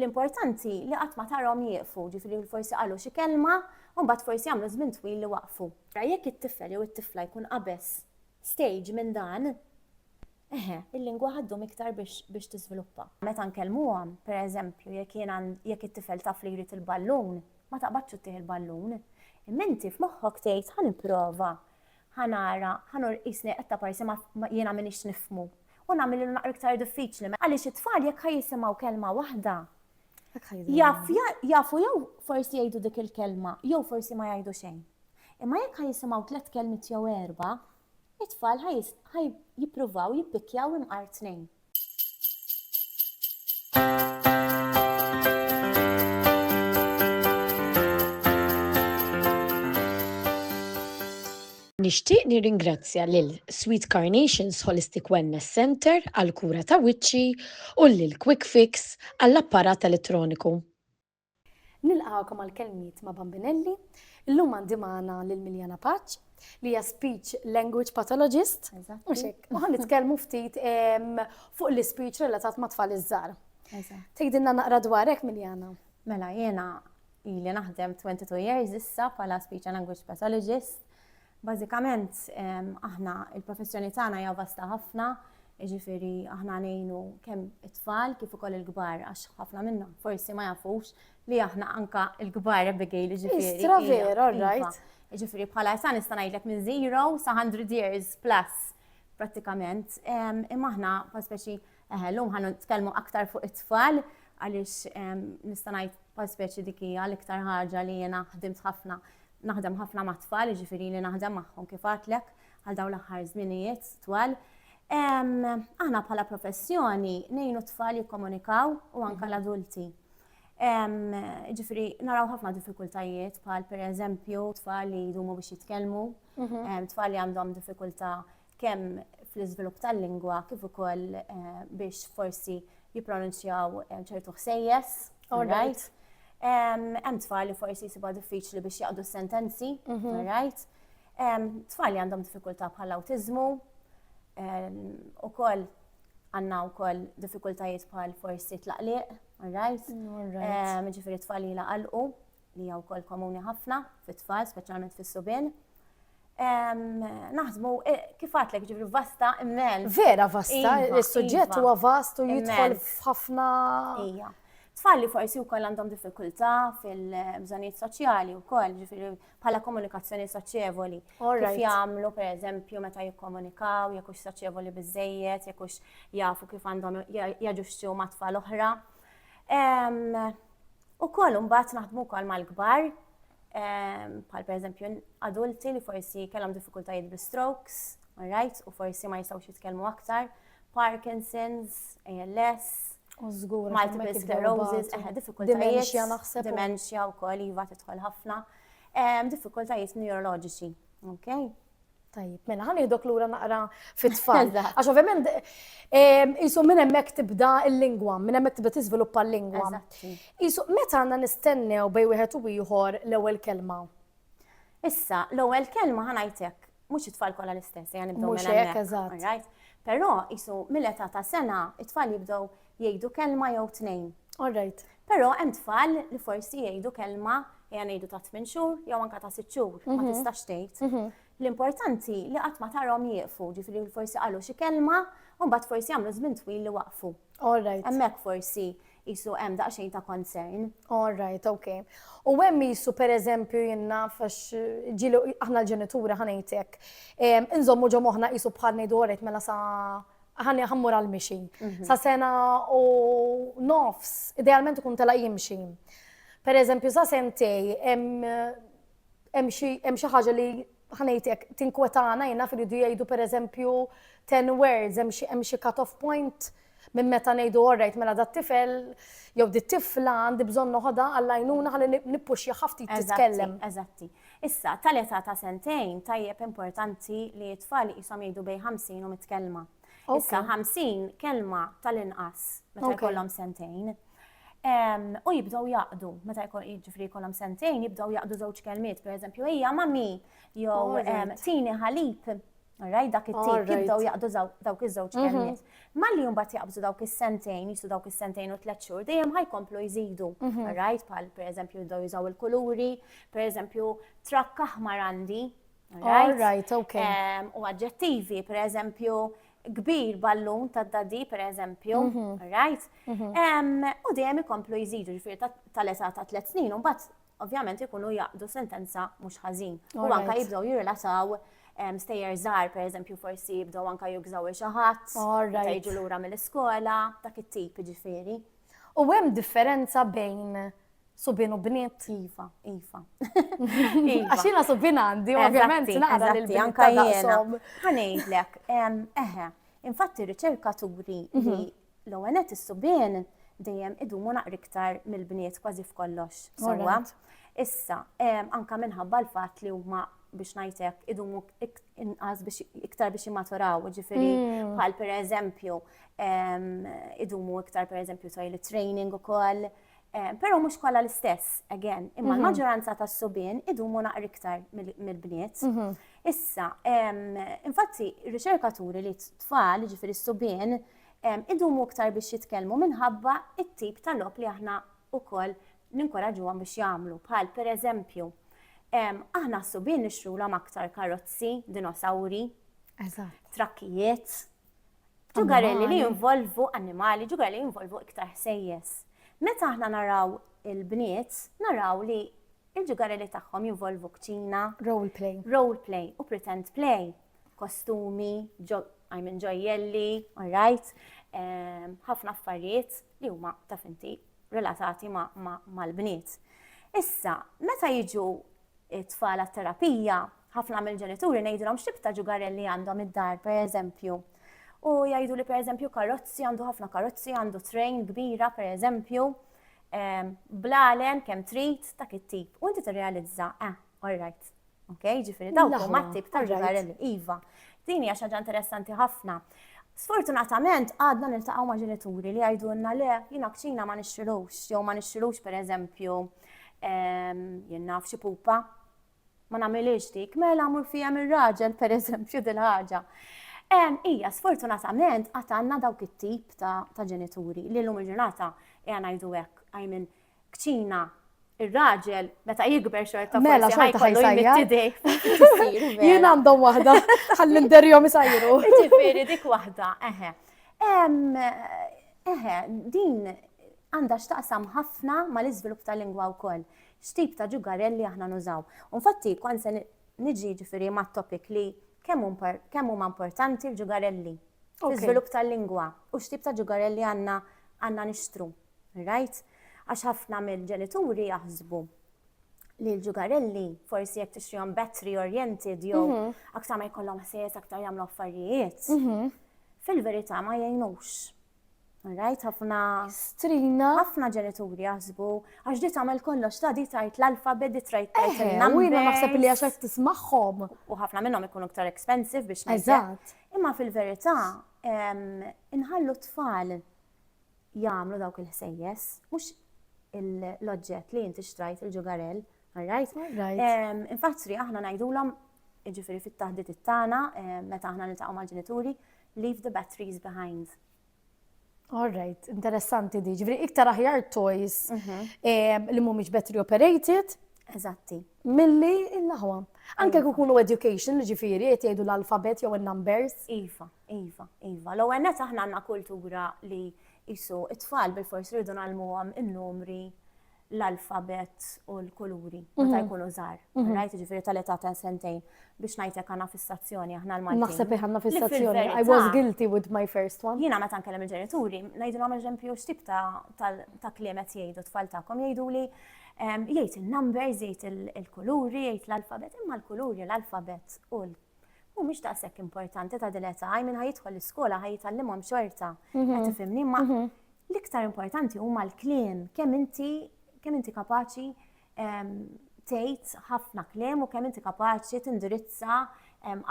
L-importanti li qatt ma tarhom jieqfu, ġifieri forsi qalu xi kelma u mbagħad forsi jagħmlu żmien twil li waqfu. Jekk it-tifel jew it-tifla jkun qabeż stage minn dan, il-lingwa ħaddhom iktar biex tiżviluppa. Meta nkellmuhom, pereżempju, jekk it-tifel taf li jrid il-ballun, ma taqbadx ittieħ il-ballun. Imma inti f'moħħok tgħid ħanipprova, ħanara, ħanurqisni qed parsi ma jiena m'iniex nifhmu. U nagħmel naqra iktar diffiċli għaliex it-tfal jekk ħajjisimgħu kelma waħda. Jafu jew forsi jgħidu dik il-kelma, jew forsi ma jgħidu xejn. Imma jekk ħajjisimgħu 3 kelmiet jew 4, it-tfal ħaj jippruvaw jippikjaw imqar 2. Nixtieq nirringrazzja lil Sweet Carnations Holistic Wellness Center għal kura ta' wiċċi u lil Quick Fix għall apparat elettroniku. Nilqgħukom għal kelmiet ma' Bambinelli, illum għandi magħna lil Miljana Paċ li hija speech language pathologist. Mhux hekk. U ħanitkellmu ftit fuq l-speech relatat ma' tfal iż-żgħar. Tgħidilna naqra dwarek, Miljana. Mela jiena ili naħdem 22 years issa bħala speech and language pathologist. Bażikament aħna il-professjoni tagħna hija vasta ħafna, jiġifieri aħna ngħinu kemm it-tfal kif ukoll il-kbar għax ħafna minnhom forsi ma jafux li aħna anka il-kbar Abigail jiġifieri. Istra ver, all right. Jiġifieri bħala issa nista' ngħidlek minn 0 sa 100 years plus prattikament. Imma aħna bħal speċi llum ħa nitkellmu aktar fuq it-tfal għaliex nista' ngħid bħal speċi dik hija l-iktar ħaġa li jiena ħdimt naħdem ħafna ma' tfal, ġifiri li naħdem magħhom kif għatlek għal dawn l-aħħar żminijiet twal. Aħna bħala professjoni ngħinu tfal jikkomunikaw u anke l-adulti. Ġifiri naraw ħafna diffikultajiet bħal pereżempju tfal li jdumu biex jitkellmu, tfal li għandhom diffikultà kemm fl-iżvilupp tal-lingwa kif ukoll biex forsi jippronunzjaw ċertu ħsejjes. All right. Hemm tfal li forsi jsibuha diffiċli biex jaqdu s-sentenzi, right? Tfal li għandhom diffikultà bħal awtiżmu, ukoll għandna wkoll diffikultajiet bħal forsi tlaqliq, right? Ġifieri tfal li jlaqalqu li hija wkoll komuni ħafna fit-tfal, speċjalment fis-subien. Naħdmu kif għatlek ġifieri vasta immens. Vera vasta, is-suġġett huwa vast u jidħol f'ħafna. Tfal li forsi wkoll għandhom diffikultà fil-bżonijiet soċjali wkoll, ġifieri bħala komunikazzjoni soċjevoli. Kif jagħmlu pereżempju meta jikkomunikaw, jekk hux soċjevoli biżżejjed, jekk hux jafu kif għandhom jaġuxxu ma' tfal oħra. Ukoll imbagħad naħdmu wkoll mal-kbar, bħal pereżempju adulti li forsi kellhom diffikultajiet bi-strokes, right? U forsi ma jistgħux jitkellmu aktar, Parkinson's, ALS, multiple sclerosis, diffikultajiet, dementia wkoll iva tidħol ħafna, diffikultajiet neuroloġiċi, okay? Tajjeb, mela ħanieħdok lura naqra fit-tfal. Għax ovvjament isu minn hemmhekk tibda l-lingwa, minn hemmhekk tibda tiżviluppa l-lingwa. Isu meta għandna nistennew bejn wieħed u ieħor l-ewwel kelma? Issa, l-ewwel kelma ħanajtek mhux it-tfal kollha l-istess, jgħan nibdew minn hemmhekk. Right? Però isu mill-età ta' sena it-tfal jibdew jgħidu kelma jew 2. All right. Però hemm tfal li forsi jgħidu kelma jgħidu ta' 8 xhur jew anke ta' 6 xhur, ma tistax tgħid. L-importanti li qatt ma tarhom jieqfu, ġifieri forsi qalu xi kelma u mbagħad forsi jagħmlu żmien twil li waqfu. All right. Hemmhekk forsi jisu hemm daqsxejn ta' concern. All right, okay. U hemm jisu pereżempju jiena għax ġilu aħna l-ġenituri ħanejtek. Inżommu ġo moħħna qisu bħal ngħidu orejt mela sa ħanni ħammur għal-mixi. Sa sena u nofs, idealment ikun tela jimxi. Pereżempju sa sentej hemm xi ħaġa li ħanejtek tinkwetana jiena fil-jidu jgħidu pereżempju 10 words, hemm xi cut-off point minn meta ngħidu orrejt mela dat-tifel jew dit-tifla għandi bżonn noħodha għall-għajnuna ħalli nippuxxja ħafna titkellem. Eżatti. Issa tal-età ta' sentejn tajjeb importanti li t-tfal qishom jgħidu bejn 50 u 100 kelma. Issa 50 kelma tal-inqas meta jkollhom sentejn. U jibdew jaqdu, meta jiġifieri jkollhom sentejn jibdew jaqdu żewġ kelmiet, pereżempju hija mami jew tini ħalib, Alright, dak it-tip Alright. jibdew jaqdu dawk iż-żewġ kelmiet. Malli mbagħad jaqbżu dawk is-sentejn, jisu dawk is-sentejn u 3 xhur, dejjem ħajkomplu jżidu. Alright, bħal pereżempju jibdew jużaw il-kuluri, pereżempju trakk aħmar għandi. Alright, okay. U aġġettivi, pereżempju kbir ballun ta' dadi, pereżempju, alright? U dejjem ikomplu jżidu, ġifieri tal-età ta' 3 snin, u mbagħad ovvjament ikunu jaqdu sentenza mhux ħażin. U anke Alright. jibdew jirrelataw stejjer żgħar, pereżempju forsi jibdew anke jugżaw xi ħadd, Alright. meta jiġu lura mill-iskola, dak it-tip ġifieri. U hemm differenza bejn subien u bniet? Iva. Għax jiena subien għandi, ovvjament naqra lil bniet anke ta' jiena. daqshom. Ħanejdlek, infatti riċerkaturi li l-ewwel is-subien dejjem idumu naqra iktar mill-bniet kważi f'kollox. Sewwa. Alright. Issa, anke minħabba l-fatt li huma biex ngħidlek idumu inqas biex iktar biex jimmaturaw, ġifieri bħal pereżempju idumu iktar pereżempju toilet training ukoll. Però mhux kollha l-istess, again, imma l-maġġoranza tas-subien idumu naqra iktar mill-bniet. Issa, infatti, r-riċerkaturi li tfal, ġifieri s-subien, idumu iktar biex jitkellmu minħabba it-tip tal-logħob li aħna wkoll ninkoraġuhom biex jagħmlu. Bħal pereżempju, aħna s-subien nixtrulhom aktar karozzi, dinosawri, Eżatt. trakkijiet, ġugarelli li jinvolvu annimali, ġugarelli li jinvolvu iktar ħsejjes. Meta aħna naraw il-bniet, naraw li il-ġugarelli tagħhom jinvolvu kċina, Role play. role play u pretend play, kostumi, ġojjelli, alright, ħafna affarijiet li huma taf inti relatati mal-bniet. Issa, meta jiġu it-tfal għat-terapija, ħafna mill-ġenituri ngħidulhom x'tib ġugarelli għandhom id-dar, pereżempju. U jgħidu li pereżempju karozzi, għandu ħafna karozzi, għandu train kbira pereżempju, blalen kemm trid dak it-tip. U inti tirrealizza, alright. Okay, ġifieri dawk huma t-tip ta' ġugarelli. Iva. Din hija xi ħaġa interessanti ħafna. Sfortunatament għadna niltaqgħu ma' ġenituri li jgħidulna le jiena kċina ma nixxilux, jew ma nixxilux pereżempju jien naf xi pupa. Ma nagħmilx dik, mela mur fija mir-raġel pereżempju dil ħaġa. Ija, sfortunatament għatanna dawk it-tip ta' ġenituri li l-lum il-ġurnata ngħidu hekk, għajmin kċina ir-raġel meta jikber xorta Mela, forsi xorta ħajkollu ħajsajjar. jmittidej. Jien għandhom waħda, ħalli nderjom isajru. Ġifieri dik waħda, din għandha x'taqsam ħafna mal-iżvilupp tal-lingwa wkoll. X'tip ta' ġugarelli aħna nużaw. Infatti kont se niġi ġifieri mat-topic li kemm huma importanti l-ġugarelli fl-iżvilupp tal-lingwa u x'tip ta' ġugarelli għandna nixtru, right? Għax ħafna mill-ġenituri jaħsbu li l-ġugarelli forsi jekk tixtrihom battery oriented jew aktar ma jkollhom ħsies aktar jagħmlu affarijiet. Fil-verità ma jgħinux. Right? ħafna ġenituri jaħsbu għax di tagħmel kollox ta' di tajt l-alfabet, di tajt il-numbers. U jiena naħseb li għax qed tismagħhom. U ħafna minnhom ikunu aktar expensive biex ngħidlek. Eżatt. Imma fil-verità inħallu tfal jagħmlu dawk il-ħsejjes, mhux l-oġġett li inti xtrajt il-ġugarell, alright? Infatti aħna ngħidulhom jiġifieri fit-taħdiet tagħna meta aħna niltaqgħu mal-ġenituri, leave the batteries behind. Alright, interessanti di. Ġifri, iktar aħjar toys li mhumiex battery operated. Eżatti. Milli il-laħwa. Anke kukunu education, ġifiri, qed jgħidu l-alfabet jew il-numbers. Iva. L-ewwel net aħna għandna kultura li jisu it-tfal bil-fors rridu nagħlmuhom in-numri, l-alfabet u l-kuluri meta jkunu żgħar. Rajt ġifieri tal-età ta' sentejn biex ngħidlek għandna fissazzjoni aħna l-Maltin. Naħseb ħanna fissazzjoni. I was guilty with my first one. Jiena meta nkellem il-ġenituri, ngħidulhom eżempju x'tip ta' kliem qed jgħidu tfal tagħkom jgħiduli jgħid il-numbers, jgħid il-kuluri, jgħid l-alfabet, imma l-kuluri, l-alfabet u mhumiex daqshekk importanti ta' din età, minn ħajidħol l-iskola ħajitgħallimhom xorta. Qed tifhimni, imma l-iktar importanti huma l-kliem kemm inti kapaċi tgħid ħafna kliem u kemm inti kapaċi tindirizza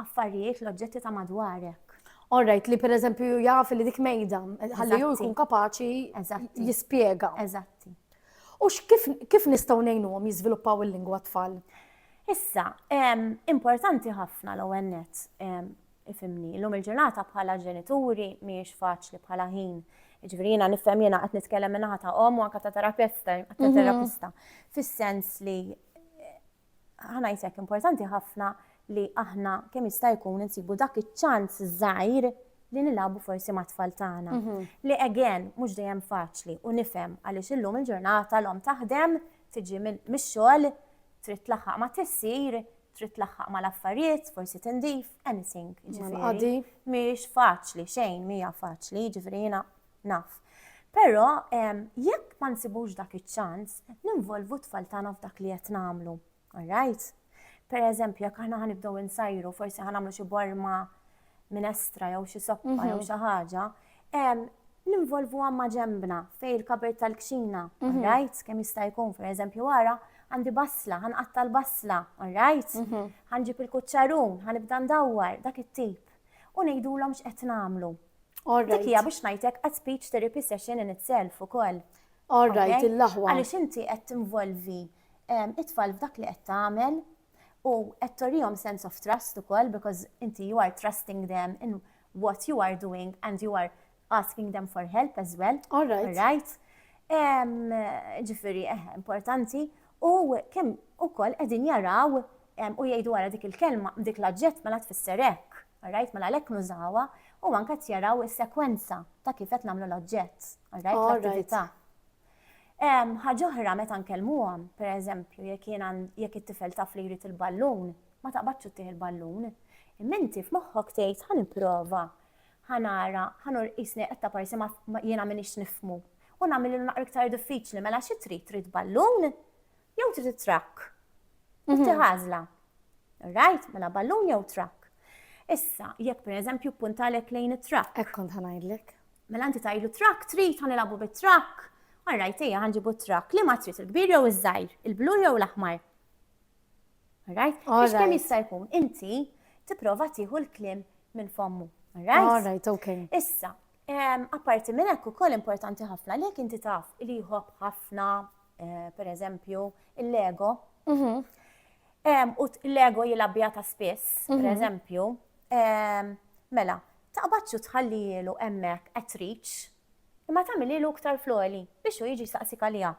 affarijiet l-oġġetti ta' madwarek. Alright, li pereżempju jaf li dik mejda, ħalli ju jkun kapaċi jispjega. Eżatti. U kif nistgħu ngħinuhom jiżviluppaw il-lingwa tfal? Issa, importanti ħafna l-ewwel nett ifimni. Illum il-ġurnata bħala ġenituri mhijiex faċli bħala ħin. Ġifieri jiena nifhem jiena qed nitkellem minnaħa ta' u anke ta' terapista. Fis-sens li ħanajtek importanti ħafna li aħna kemm jista' jkun insibu dak iċ-ċans żgħir li nilagħbu forsi ma' tfal tagħna. Li again mhux dejjem faċli u nifhem għaliex illum il-ġurnata l-om taħdem, tiġi mix-xogħol, trid tlaħħaq ma' tissir, trid tlaħħaq ma' l-affarijiet, forsi tindif, anything. Ġifieri mhix faċli, xejn mija faċli, ġifieri jiena naf. Però jekk ma nsibux dak iċ-ċans, ninvolvu tfal tagħna f'dak li qed nagħmlu. All right? Per eżempju, jekk aħna ħanibdew insajru, forsi ħanamlu xi borma minestra jew xi soppa jew xi ħaġa, ninvolvu għamma ġembna fej il-kabert tal-kxina, all right? Kemm jista' jkun, per eżempju wara, għandi bassla, ħanqatta l-bassla, all right? Ħanġib il-kuċċarun, ħanibda ndawwar, dak it-tip. U ngħidulhom x'qed nagħmlu. Dik hija biex ngħidlek a speech therapy session in itself ukoll. All right, il-laħwa. Għaliex inti qed tinvolvi it-tfal f'dak li qed tagħmel u qed torihom sense of trust ukoll because inti you are trusting them in what you are doing and you are asking them for help as well. All right. All right? Ġifieri importanti u kemm ukoll qegħdin jaraw u jgħidu wara dik il-kelma dik l-aġġett mela tfisser hekk. All right? Mela lek nużawha u anke jaraw is-sekwenza ta' kif qed nagħmlu l-oġġett. All right? L-attività. Ħaġa oħra meta nkellmuhom, pereżempju, jekk it-tifel taf li jrid il-ballun, ma taqbadx ittieħ il-ballun. Imma inti f'moħħok tgħid ħanipprova, ħanara, ħanurqisni qed ta' parsi ma jiena m'iniex nifhmu. U nagħmel naqra iktar diffiċli mela xi trid ballun jew trid it-trakk. Inti ħażla. All right? Mela ballun jew trakk. Issa, jekk pereżempju puntalek lejn it-trakk. Hekk kont ħanajdlek. Mela inti tgħidlu trakk trid ħanilagħbu bit-trakk. Alright, ejja ħanġibu trakk li ma trid il-kbir jew iż-żgħir, il-blu jew l-aħmar. Alright? Biex kemm jista' jkun inti tipprova tieħu l-kliem minn fommu. Alright, okay. Issa, apparti minn hekk ukoll importanti ħafna li jekk inti taf li jħobb ħafna, pereżempju, il-Lego. U l-Lego jilabbija ta' spiss, pereżempju, mela, taqbadx tħallilu hemmhekk at reach. Imma tagħmel lilu iktar floli biex hu jiġi jistaqsik għaliha.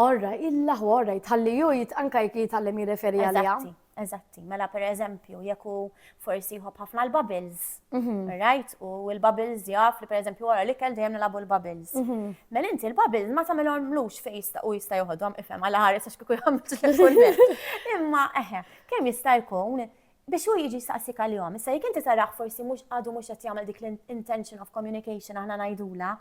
Alright, il-laħwa, alright, ħalli ju anke jekk jitgħallem jirreferi għaliha. Eżatti. Mela pereżempju jekk hu forsi jħobb ħafna l-bubbles. Right? U l-bubbles jaf li pereżempju wara l-ikel dejjem nilagħbu l-bubbles. Mela inti l-bubbles ma tagħmelhomlux fejn jista' joħodhom ifhem għal ħares għax kieku jagħmlu kull imma kemm jista' jkun biex hu jiġi jistaqsik għalihom. Issa jekk inti taraħ forsi mhux qed jagħmel dik l-intention of communication aħna ngħidula,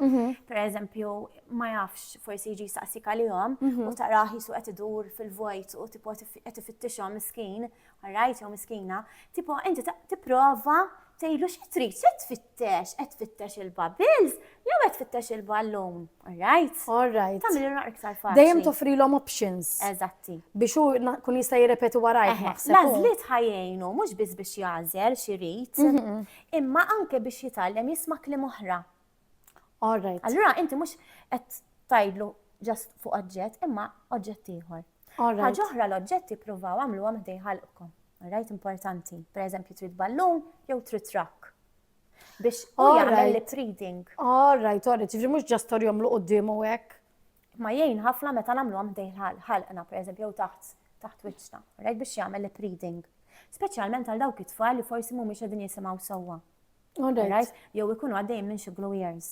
pereżempju ma jafx forsi jiġi jistaqsik għalihom u taraħ jisu qed idur fil-vojt u tipo qed ifittixhom miskin, alright jew miskina, tipo inti tipprova tgħidlu xi trid, qed tfittex il-bubbles jew qed tfittex il-ballun, alright? Alright. Tagħmel naqra iktar faċli. Dejjem toffrilhom options. Eżatti. Biex hu kun jista' jirrepetu warajk naħseb. L-għażliet ħajjejnu mhux biss biex jagħżel xi jrid, imma anke biex jitgħallem jisma' kliem oħra. Alright. Allura inti mhux qed tgħidlu ġast fuq oġġett imma oġġett ieħor. Ħaġa oħra l-oġġetti ppruvaw għamluhom ħdej ħalqkom. Alright, importanti. Per eżempju, trid ballun jew trid trakk. Biex jagħmel lip reading. Alright, ġifri mhux ġast torjhom lu qudiemu hekk. Ma jgħin ħafna meta nagħmluhom ħdej ħalqna, pereżempju, jew taħt wiċċna, right, biex jagħmel lip reading. Speċjalment għal dawk it-tfal li forsi mhumiex qegħdin jisimgħu sewwa. Alright. Jew ikunu għaddejjin minn xi glue ears.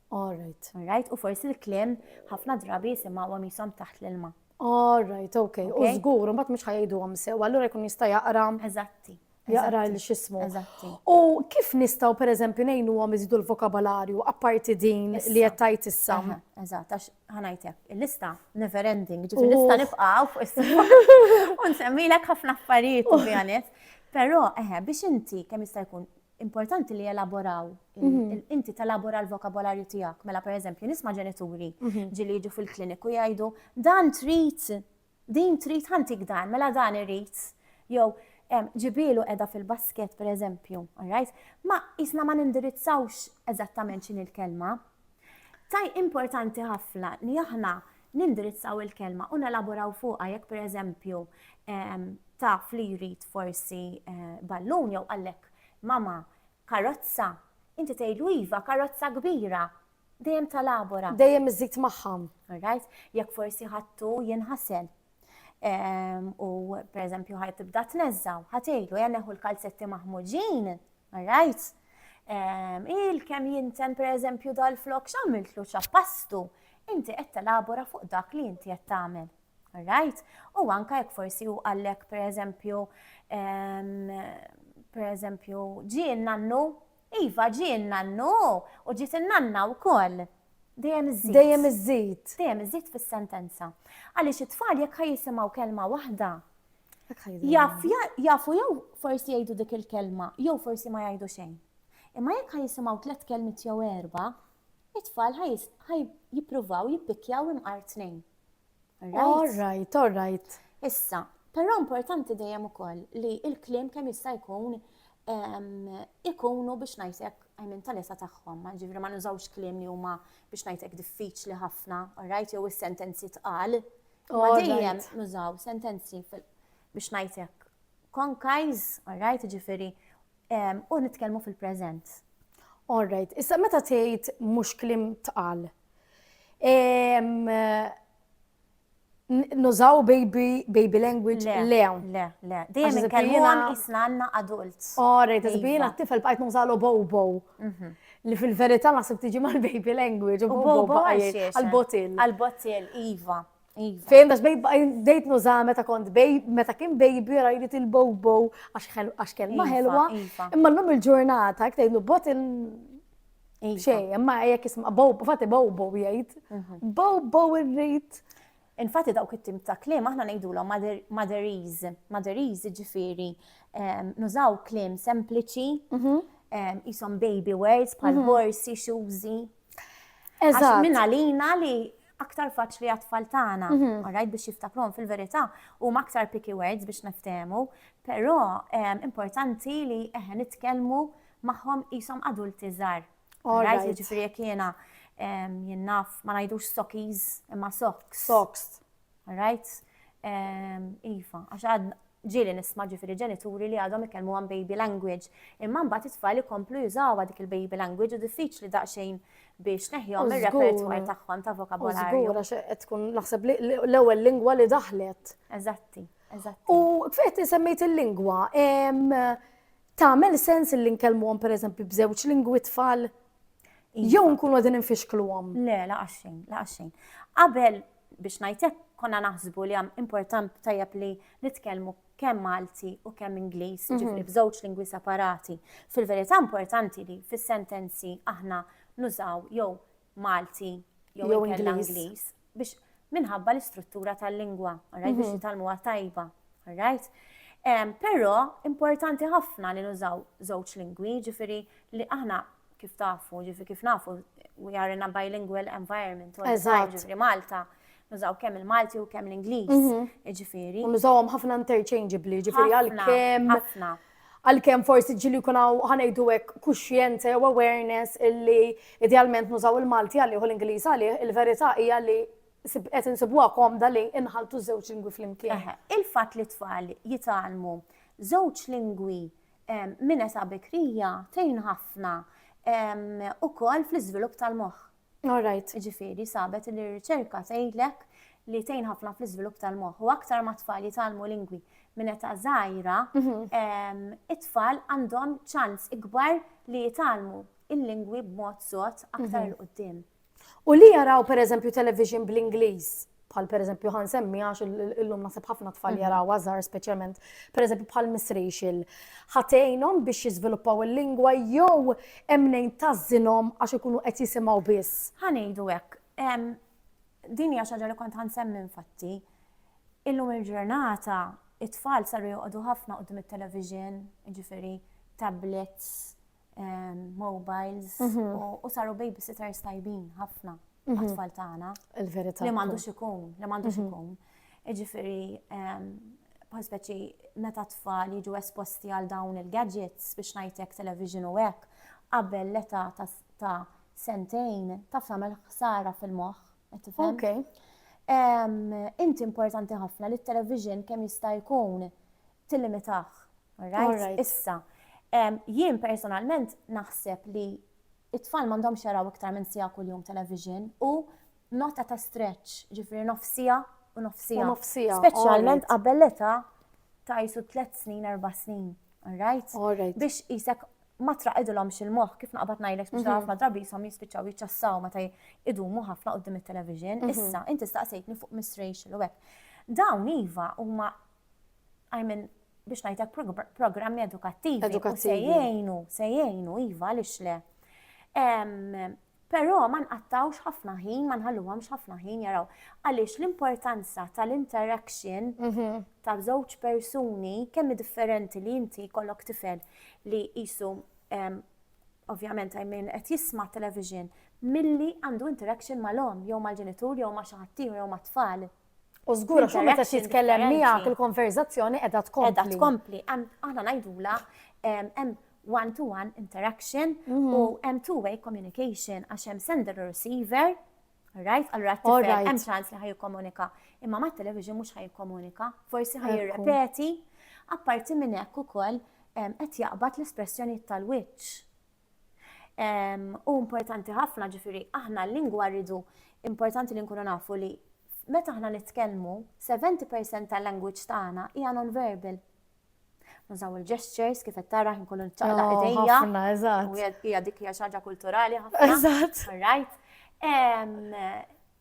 Alright. Alright, u forsi l-kliem ħafna drabi jisimgħuhom jisom taħt l-ilma. Alright, okay. U żgur, mbagħad mhux ħajjgħiduhom sew, allura jkun jista' jaqra. Eżatti. Jaqra l-xismu. Eżatti. U kif nistgħu pereżempju ngħinuhom iżidu l-vokabolarju apparti din li qed tgħid issa? Eżatt, għax ħanajtek, il-lista never ending, ġifieri lista nibqgħu fuq is-sema u nsemmilek ħafna affarijiet ovvjament. Però biex inti kemm jista' jkun importanti li elaboraw, inti telabora l-vokabolarju tiegħek. Mela pereżempju nisma' ġenituri ġieli jiġu fil-kliniku jgħidu dan trid, din trid ħantik dan, mela dan irid. Jew ġibielu qiegħda fil-basket pereżempju, alright? Ma isna ma nindirizzawx eżattament x'in il-kelma. Importanti ħafna li aħna nindirizzaw il-kelma u nelaboraw fuqha jekk pereżempju taf li jrid forsi ballun jew għalhekk mama, karozza, inti tgħidlu iva, karozza kbira, dejjem talabora. Dejjem iżid magħhom. Alright? Jekk forsi ħattu jinħasel. U per eżempju ħaj tibda tneżżaw, ħatejlu janneħu l-kalzetti maħmuġin, alright? Il-kem jinten per eżempju dal-flok xamiltlu ċappastu, inti qed telabora fuq dak li inti qed tagħmel. Alright? U anka jekk forsi u għallek per eżempju ġi n-nannu, iva ġi n-nannu u ġiet n-nanna wkoll. Dejjem iżid. Dejjem iżid. Dejjem iżid fis-sentenza. Għaliex it-tfal jekk ħajjisimgħu kelma waħda, jafu jew forsi jgħidu dik il-kelma, jew forsi ma jgħidu xejn. Imma jekk ħajjisimgħu 3 kelmiet jew 4, it-tfal ħaj jippruvaw jippikjaw imqar 2. All right. Issa, però importanti dejjem ukoll li l-kliem kemm jista' jkun ikunu biex ngħidlek għajmin tal-esa tagħhom, ġifri ma nużawx kliem li huma biex ngħidlek diffiċli ħafna, alright, jew is-sentenzi tqal. Ma dejjem nużaw sentenzi biex ngħidlek konkajż, alright, ġifieri, u nitkellmu fil-preżent. All right. Issa meta tgħid mhux kliem tqal. Nużaw baby language lewn. Le. Dejjem inkellmuhom isna għandna adult. Alright, iżbina t-tifel bqajt nużalu bobo. Li fil-verità naħseb tiġi mal-baby language. U bobo għal-botil. Għal-botil, iva. Fejn dax dejt nuża meta kien baby rajrit il-bobo għax kelma ħelwa. Imma l-lum il-ġurnata tgħidlu botil xej, imma jekk isma' bobo, fatti bobo jgħid. Bobo irrid. Infatti dawk it-tim ta' kliem aħna ngħidulhom motherese ġifieri nużaw kliem sempliċi, ishom baby words bħal horsey, shoesy. Eżatt. Minn għalina li aktar faċli għat-tfal tagħna, alright, biex jiftakruhom fil-verità huma aktar picky words biex niftehmu, però importanti li nitkellmu magħhom ishom adulti żgħar. Alright, ġifieri jekk jiena jinnaf ma ngħidux sockies imma socks. Alright? Iva, għax ġieli nisma' ġifieri ġenituri li għadhom ikellmu għan baby language. Imma mbagħad it-tfal ikomplu jużawha dik il-baby language u diffiċli daqsxejn biex neħjhom ir-repertwar tagħhom ta' vokabularju. Żgur għax qed tkun naħseb l-ewwel lingwa li daħlet. Eżatti. U kif semmejt il-lingwa, tagħmel sens li nkellmuhom pereżempju b'żewġ lingwi tfal? Jew nkunu għadin infixkluhom. Le, laqaxxejn. Qabel biex ngħidlek konna naħsbu li hemm importanti tajjeb li nitkellmu kemm Malti u kemm Ingliż, ġifri b'żewġ lingwi separati. Fil-verità importanti li fis-sentenzi aħna nużaw jew Malti jew Ingliż biex minħabba l-istruttura tal-lingwa, biex jitalmuha tajba, alright? Però importanti ħafna li nużaw żewġ lingwi, ġifieri li aħna kif tafu, kif nafu, we are in a bilingual environment. Ġifiri Malta, nużaw kemm il-Malti u kemm l-Ingliż. Ġifiri. U nużawhom ħafna interchangeably, ġifiri għal-kem forsi ġili kunaw ħanajdu hekk kuxjenza u awareness illi idealment nużaw il-Malti għalli u l-Ingliż għalli, il-verità hija li qed insibuha komda li inħaltu żewġ lingwi flimkien. Il-fatt li tfal jitalmu żewġ lingwi minn età bikrija tgħin ħafna ukoll fl-iżvilupp tal-moħħ. Alright. Ġifieri sabet li r-riċerka tgħidlek li tgħin ħafna fl-iżvilupp tal-moħħ u aktar ma tfal jitalmu lingwi minn età żgħira, it-tfal għandhom ċans ikbar li jitalmu il-lingwi b'mod sod aktar il qudiem. U li jaraw pereżempju television bl-Ingliż, bħal pereżempju ħansemmi għax illum naħseb ħafna tfal jaraw għażar speċjalment, pereżempju bħal Miss Rachel, ħatejnhom biex jiżviluppaw il-lingwa jew hemm nejn tażżinhom għax ikunu qed jisimgħu biss. Ħanejdu hekk. Din hija xi ħaġa li kont ħansemmi infatti. Illum il-ġurnata it-tfal saru joqogħdu ħafna quddiem it-television, jiġifieri tablets, mobiles, u saru babysitters tajbin ħafna għat-tfal tagħna. Il-verità. Li m'għandux ikun. Jiġifieri speċi meta tfal jiġu esposti għal dawn il-gadgets biex ngħidlek television u hekk, qabel l-età ta' sentejn taf tagħmel ħsara fil-moħħ, qed tifhem? Inti importanti ħafna li t-television kemm jista' jkun tillimitah, alright? Issa, Jien personalment naħseb li it-tfal m'għandhomx jaraw iktar minn sija kuljum television u not at a stretch, ġifri nofsija u nofsija. U nofsija, Speċjalment alright. qabel l-età ta' jisu 3 snin, 4 snin. Alright? Alright. Biex jisek ma traqidulhomx il-moħħ kif naqbad ngħidlek biex ħafna drabi jisom jispiċċaw jiċċassaw meta idumu ħafna qudiem it-television. Issa, inti staqsejtni fuq Miss Rachel u hekk. Dawn iva huma biex ngħidlek programmi edukattivi. Edukattivi. Se jgħinu iva għaliex le. Però ma nqattawx ħafna ħin, ma nħalluhomx ħafna ħin jaraw. Għaliex l-importanza tal-interaction ta' żewġ persuni kemm differenti li inti jkollok tifel li qisu ovvjament qed jisma' television milli għandu interaction mal-om jew mal-ġenitur jew ma' xi ħadd ieħor jew ma' tfal. U żgura xi meta Interaction titkellem differenti. miegħek il-konverzazzjoni qiegħda tkompli. Edha tkompli. Aħna ngħidula hemm one-to-one interaction u hemm two-way communication għax hemm sender u receiver. Alright? Allura t-tifel Alright. hemm ċans li ħajjikkomunika. Imma mat-television mhux ħajjikkomunika. Forsi Ekku. ħajjirrepeti. Apparti minn hekk ukoll qed jaqbad l-espressjoni tal-wiċċ. U importanti ħafna ġifieri aħna l-lingwa rridu importanti li nkunu nafu li meta aħna nitkellmu 70% tal-language tagħna hija non-verbal. Nużaw il-gestures kif qed tara nkunu nċaqlaq idejja. Ħafna, eżatt. U hija dik hija xi ħaġa kulturali ħafna. Eżatt. Alright.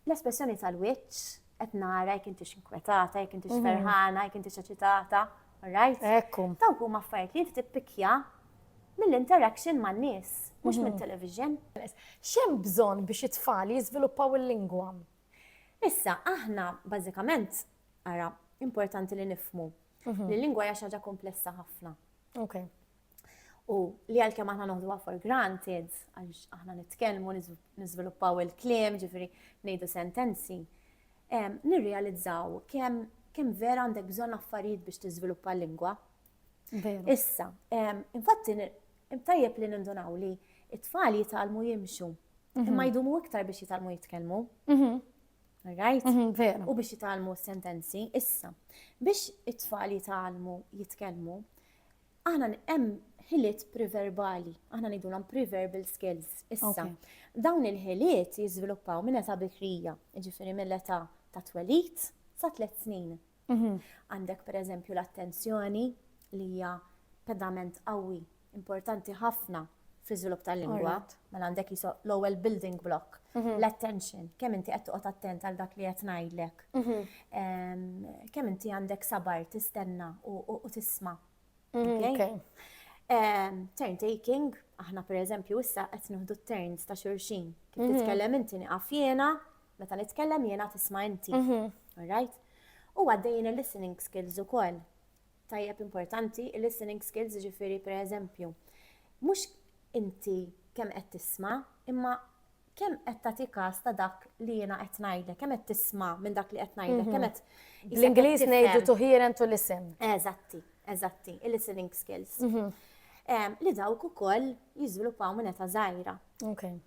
L-espressjoni tal-wiċċ qed nara jekk intix inkwetata, jekk intix ferħana, jekk intix eċitata. Alright. Ekku. Dawk huma affarijiet li inti tippikja mill-interaction man-nies, mhux mit-television. X'hemm bżonn biex it-tfal jiżviluppaw il-lingwa? Issa, aħna bażikament ara importanti li nifhmu li l-lingwa hija xi ħaġa komplessa ħafna. Okay. U li għalkemm aħna noħduha for granted, għaliex aħna nitkellmu, niżviluppaw il-kliem, ġifieri ngħidu sentenzi, nirrealizzaw kemm vera għandek bżonn affarijiet biex tiżviluppa l-lingwa. Veru. Issa, infatti tajjeb li nindunaw li it-tfal jitalmu jimxu, imma jdumu iktar biex jitalmu jitkellmu. Right? Veru. U biex jitalmu sentenzi, issa, biex it-tfal jitalmu jitkellmu, aħna hemm ħiliet preverbali, aħna ngħidulhom preverbal skills. Issa, Okay. dawn il-ħiliet jiżviluppaw minn età bikrija, jiġifieri mill-età ta' twelid sa 3 snin. Għandek pereżempju l-attenzjoni li hija pedament qawwi, importanti ħafna fl-iżvilupp tal-lingwa, Alright. mela għandek jiso l-ewwel building block, l-attention, kemm inti qed toqgħod attent għal dak li qed ngħidlek. Kemm inti għandek sabar tistenna u tisma'. Okay. Turn taking, aħna pereżempju issa qed nieħdu turns ta' xulxin. Kif titkellem inti nieqaf jiena, meta nitkellem jiena tisma' inti. Alright? U għaddejjin il-listening skills ukoll. Tajjeb importanti, il-listening skills ġifieri pereżempju. Mhux inti kemm qed tisma', imma kemm qed tagħti każ ta' dak li jiena qed ngħidlek, kemm qed tisma' minn dak li qed ngħidlek, kemm qed Bl-Ingliż ngħidu to hear and to listen. Eżatti, il-listening skills. Li dawk ukoll jiżviluppaw minn età żgħira. Okay.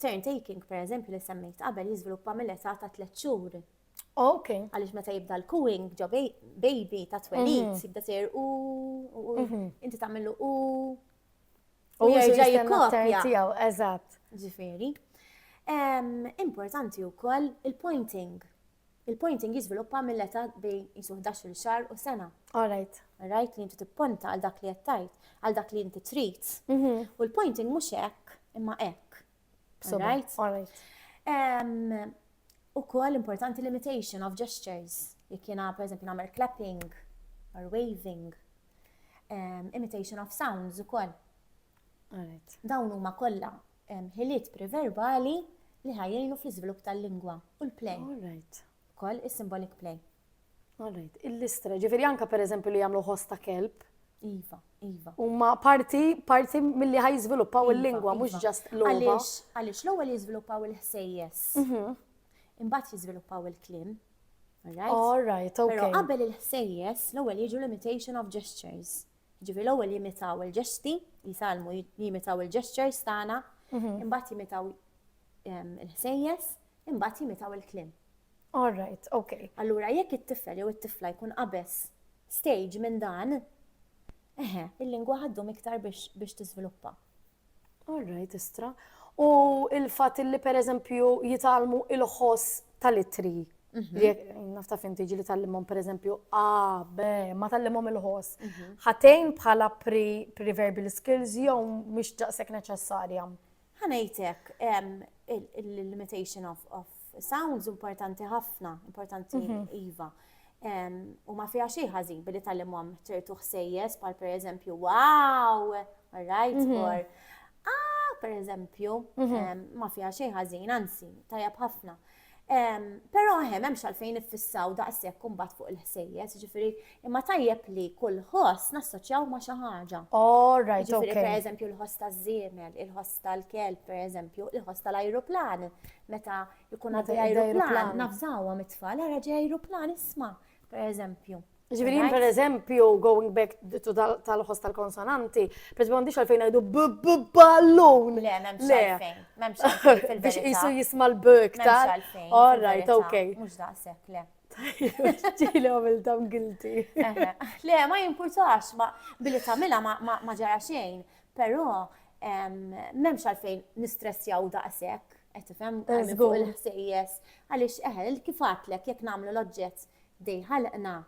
Turn taking, pereżempju, li semmejt qabel jiżviluppa mill-età ta' 3 xhur. Okay. Għaliex meta jibda l-cooing ġo baby ta' twelid, jibda sejr inti tagħmlu u jerġa' jikkopja. tiegħu, eżatt. Ġifieri. Importanti wkoll il-pointing. Il-pointing jiżviluppa mill-età bejn jisu 11 xahar u sena. All right. Alright, li inti tipponta għal dak li qed tajt, għal dak li inti trid. U l-pointing mhux hekk, imma hekk. Alright? All right. Ukoll importanti limitation of gestures. Jekk jiena pereżempju nagħmel clapping or waving. Imitation of sounds ukoll. All right. Dawn huma kollha ħiliet preverbali li ħajjejnu fl-iżvilupp tal-lingwa u l-play. All right. Ukoll is-symbolic play. All right. Il-listra, ġifieri anke pereżempju li jagħmlu ħosta kelb. Iva. Huma parti milli ħajżviluppaw il-lingwa, mhux just logħba. Għaliex l-ewwel jiżviluppaw il-ħsejjes. Imbagħad jiżviluppaw il-kliem. All right, Però okay. qabel il-ħsejjes, l-ewwel jiġu limitation of gestures. Ġifieri l-ewwel jimitaw il-ġesti, jisalmu jimitaw il-gestures tagħna, imbagħad jimitaw il-ħsejjes, imbagħad jimitaw il-kliem. All right, okay. Allura jekk it-tifel jew it-tifla jkun qabeż stage minn dan, il-lingwa ħaddu iktar biex tiżviluppa. All right, istra. U il-fat li per eżempju jitalmu il-ħoss tal-ittri. Nafta fin tiġi li tal-limom per eżempju A, B, ma tal-limom il-ħoss. Ħatejn bħala pre-verbal skills jew mhix daqshekk neċessarja. Ħanejtek il-limitation of sounds importanti ħafna, importanti iva. U ma fiha xi ħażin billi tal-limhom ċertu ħsejjes bħal pereżempju wow, all right, or per eżempju, ma fiha xi ħażin, anzi, tajjeb ħafna. Però m'hemmx għalfejn iffissaw daqshekk imbagħad fuq il-ħsejjes, ġifieri imma tajjeb li kull ħoss nassoċjaw ma' xi ħaġa. All right, Ġifieri okay. pereżempju l-ħoss taż-żiemel, il-ħoss tal-kelb pereżempju, il-ħoss tal-ajruplan. Meta jkun għaddi ajruplan, nafżawhom it-tfal, ara ġej ajruplan isma' pereżempju. Ġifieri per eżempju, going back to tal-ħoss tal-konsonanti, per eżempju għandix għalfejn ngħidu ballun. Le, m'hemmx għalfejn, m'hemmx għalfejn fil-verità. Biex qisu jisma' l-bök tal. M'hemmx għalfejn. All right, okay. Mhux daqshekk, le. Ġieli għamil tam guilty. Le, ma jimpurtax, billi tagħmilha ma ġara xejn, però m'hemmx għalfejn nistressjaw daqshekk, qed tifhem fuq il-ħsejjes għaliex kif għatlek jekk nagħmlu l-oġġett dej ħalqna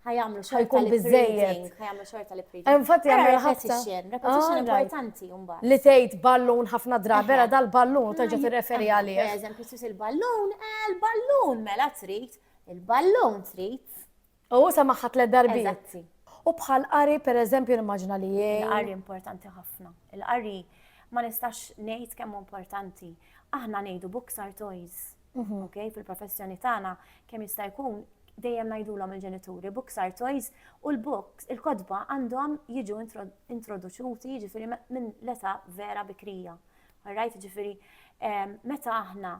ħajamlu xorta li reading, ħajamlu xorta li reading. Infatti għamil ħafna. Repetition importanti mbagħad. Li tgħid ballun ħafna drabi, era dal-ballun u terġa' tirreferi għalih. Per eżempju, tus il-ballun mela trid, il-ballun trid. U samaħat le darbi. Eżatti. U bħal qari per eżempju nimmaġina li jgħin. Il-qari importanti ħafna. Il-qari ma nistax ngħid kemm importanti. Aħna ngħidu books are toys. Okay, fil-professjoni tagħna kemm jista' jkun dejjem ngħidulhom il-ġenituri books are toys u l-books, il-kodba għandhom jiġu introduċuti jiġifieri minn l-età vera bikrija. All right, jiġifieri meta aħna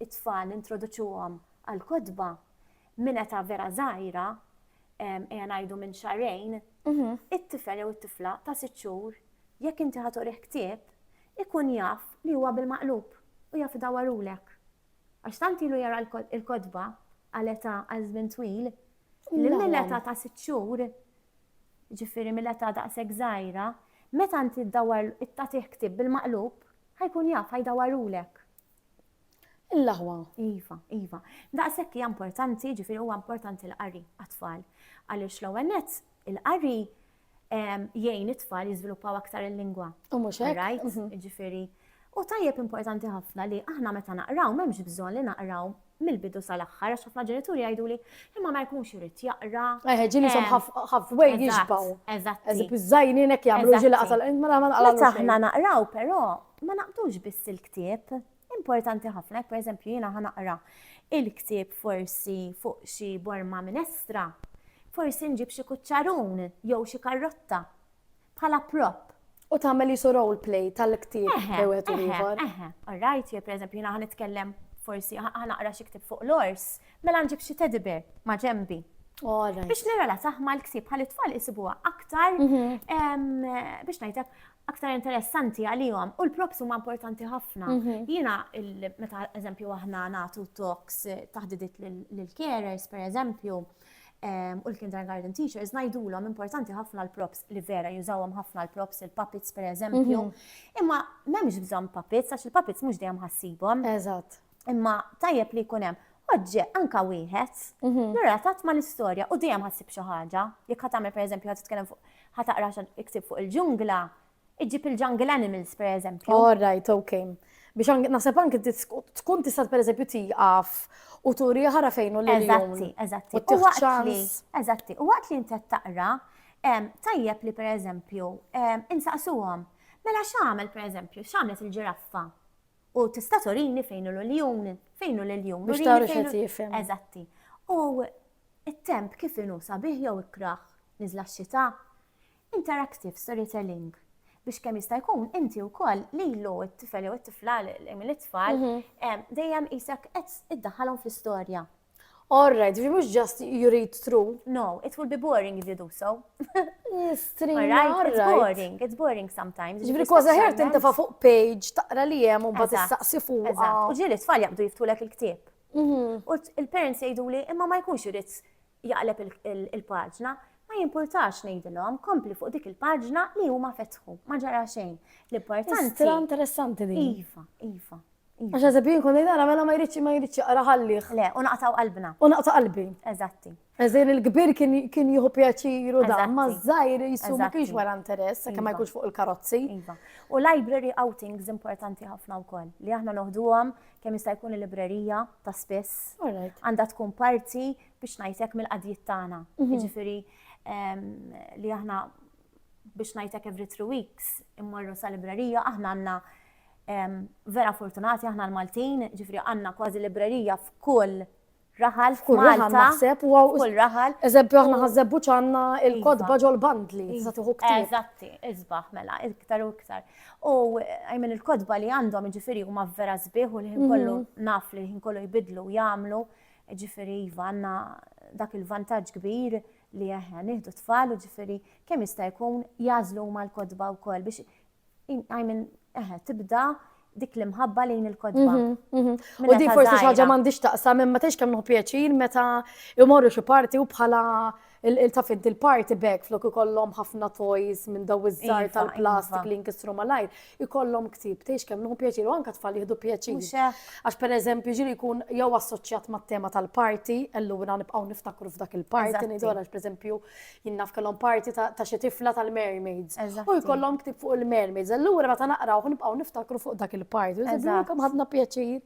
it-tfal introduċuhom għall-kodba minn età vera żgħira, ngħidu minn xarejn, it-tifel jew it-tifla ta' 6 xhur jekk inti ħatorih ktieb ikun jaf li huwa bil-maqlub u jaf idawarulek. Għax tant ilu jara l-kodba għal-età għal żmien twil, li mill-età ta' 6 xhur, ġifieri mill-età daqshekk żgħira, meta inti ddawwar tagħtih ktieb bil-maqlub, ħajkun jaf ħajdawarulek. Il-laħwa. Iva. Daqshekk hija importanti, ġifieri huwa importanti l-qari għat-tfal. Għaliex l-ewwel nett il-qari jgħin it-tfal jiżviluppaw aktar il-lingwa. U mhux hekk? Right? Ġifieri. U tajjeb importanti ħafna li aħna meta naqraw m'hemmx bżonn li naqraw mill-bidu sal-aħħar, għax ħafna ġenituri jgħiduli imma ma jkunx irid jaqra. Ġieli som halfway jiġbaw. Eżatt. Eżempju żgħinin hekk jagħmlu ġilqa Meta aħna naqraw però ma naqdux biss il-ktieb. Importanti ħafna, pereżempju jiena ħanaqra il-ktieb forsi fuq xi borma minestra, forsi nġib xi kuċċarun jew xi karrotta bħala prop. U tagħmel jisu role play tal-ktieb bewet u ieħor. All right, pereżempju jiena ħanitkellem forsi ħanaqra xi ktieb fuq l-ors, mela nġib xi teddy bear ma' ġembi. Biex nirala taħma l-ksib bħal-itfall isibuha aktar biex ngħidlek aktar interessanti għalihom u l-props huma importanti ħafna. Jiena meta eżempju aħna nagħtu talks taħdidiet lil-carers pereżempju u l-kindergarten teachers ngħidulhom importanti ħafna l-props li vera jużawhom ħafna l-props il-puppets pereżempju. Imma m'hemmx bżonn puppets għax il-puppets mhux dejjem ħassibhom. Eżatt. Imma tajjeb li jkun hemm oġġett anka wieħed, nirratat ma l-istorja u dejjem ħassib xi ħaġa. Jekk ħatamel pereżempju ħad titkellem fuq ħataqra iktib fuq il-ġungla, iġġib il-jungle animals pereżempju. All right, okay. Biex naħseb anke tkun tista' pereżempju tieqaf u turi ħara fejn u l-jum. Eżatti. U waqt li inti taqra, tajjeb li pereżempju insaqsuhom. Mela x'għamel pereżempju, x'għamlet il-ġiraffa? U tista' turini fejn hu l-ljum, biex taru x'qed jifhem. Eżatti. U it-temp kif inhu sabiħ jew ikraħ, niżla x-xita. Interactive storytelling. Biex kemm jista' jkun inti wkoll lilu t-tifel jew it-tifla mill-itfal dejjem qisek qed iddaħħalhom fl-istorja. All right, if you mhux just you read through. No, it will be boring if you do so. It's boring sometimes. Ġifri kważi ħert inti fa' fuq page taqra li hemm u mbagħad tistaqsi fuqha. U ġieli tfal jaqbdu jiftulek il-ktieb. U il-parents jgħiduli imma ma jkunx irid jaqleb il-paġna, ma jimpurtax ngħidilhom kompli fuq dik il-paġna li huma fetħu, ma ġara xejn. L-importanti. Istra interessanti din. Iva. Għax eżempju kun ngħidha mela ma jridx jaqra ħallih. Le, u naqtaw qalbna. U naqta' qalbi. Eżatti. Eżin il-kbir kien jieħu pjaċir u dan, ma Eżatti. żgħir jissu ma kienx Eżatti. wara interess, sakemm ma Iva. jkunx fuq il-karozzi. Iva. U library outings importanti ħafna wkoll li aħna noħduhom kemm jista' jkun il-librerija ta' spiss. Alright. Għandha tkun parti biex ngħidlek mill-qadijiet tagħna. Jiġifieri li aħna biex ngħidlek every 3 weeks immorru sa librerija aħna għandna vera fortunati aħna l-Maltin, ġifri għandna kważi librerija f'kull raħal Kull raħal f'Malta. naħseb u F'kull raħal. Eżempju aħna ħażebbu ċanna il-kodba ġol bandli, tista' tieħu ktieb. Eżatti, izbaħ mela, iktar u iktar. U għajmen il-kodba li għandhom ġifiri huma vera sbieħ u li ħin kollu naf li ħin kollu jbidlu jagħmlu, ġifiri iva għandna dak il-vantaġġ kbir li nieħdu tfal u ġifiri kemm jista' jkun jażlu huma l-kodba wkoll biex għajmen tibda dik l-imħabba lejn il-kodba. U di forsi xi ħaġa m'għandix taqsam imma tgħix kemm nieħu pjaċir meta jmorru xi parti u bħala il-tafint il-party bag flok ikollhom ħafna toys minn daw iż-żar Iva, tal-plastik iva. li nkissru malajr, ikollhom ktib, tgħix kemm nieħu pjaċir u anke tfal jieħdu pjaċir. Mhux hekk. Għax pereżempju ġiri jkun jew assoċjat mat-tema tal-party, allura nibqgħu niftakru f'dak il-party, Eżatti. ngħidu għax pereżempju jien naf kellhom party ta' xi tifla tal-mermaids. U Eżatti. jkollhom ktib fuq il-mermaids, allura meta naqraw nibqgħu niftakru fuq dak il-party. Eżatt. Kemm ħadna pjaċir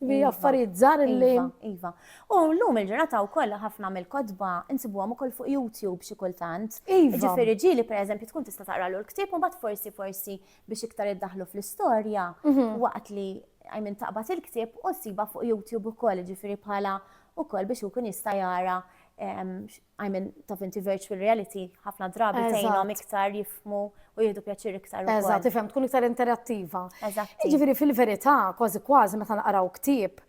bi affarijiet żgħar li Iva. U llum il-ġurnata wkoll ħafna mill-kodba insibuhom ukoll fuq YouTube xi kultant. Iva. Ġifieri ġieli pereżempju tkun tista' taqra l ktieb u mbagħad forsi biex iktar iddaħlu fl-istorja waqt li għajmin taqbad il-ktieb u ssiba fuq YouTube ukoll, ġifieri bħala ukoll biex ikun jista' jara taf inti virtual reality ħafna drabi Eżatt. tgħinhom iktar jifhmu u jieħdu pjaċir iktar ukoll. Eżatt, tifhem tkun iktar interattiva. Eżatti. Jiġifieri fil-verità kważi meta naqraw ktieb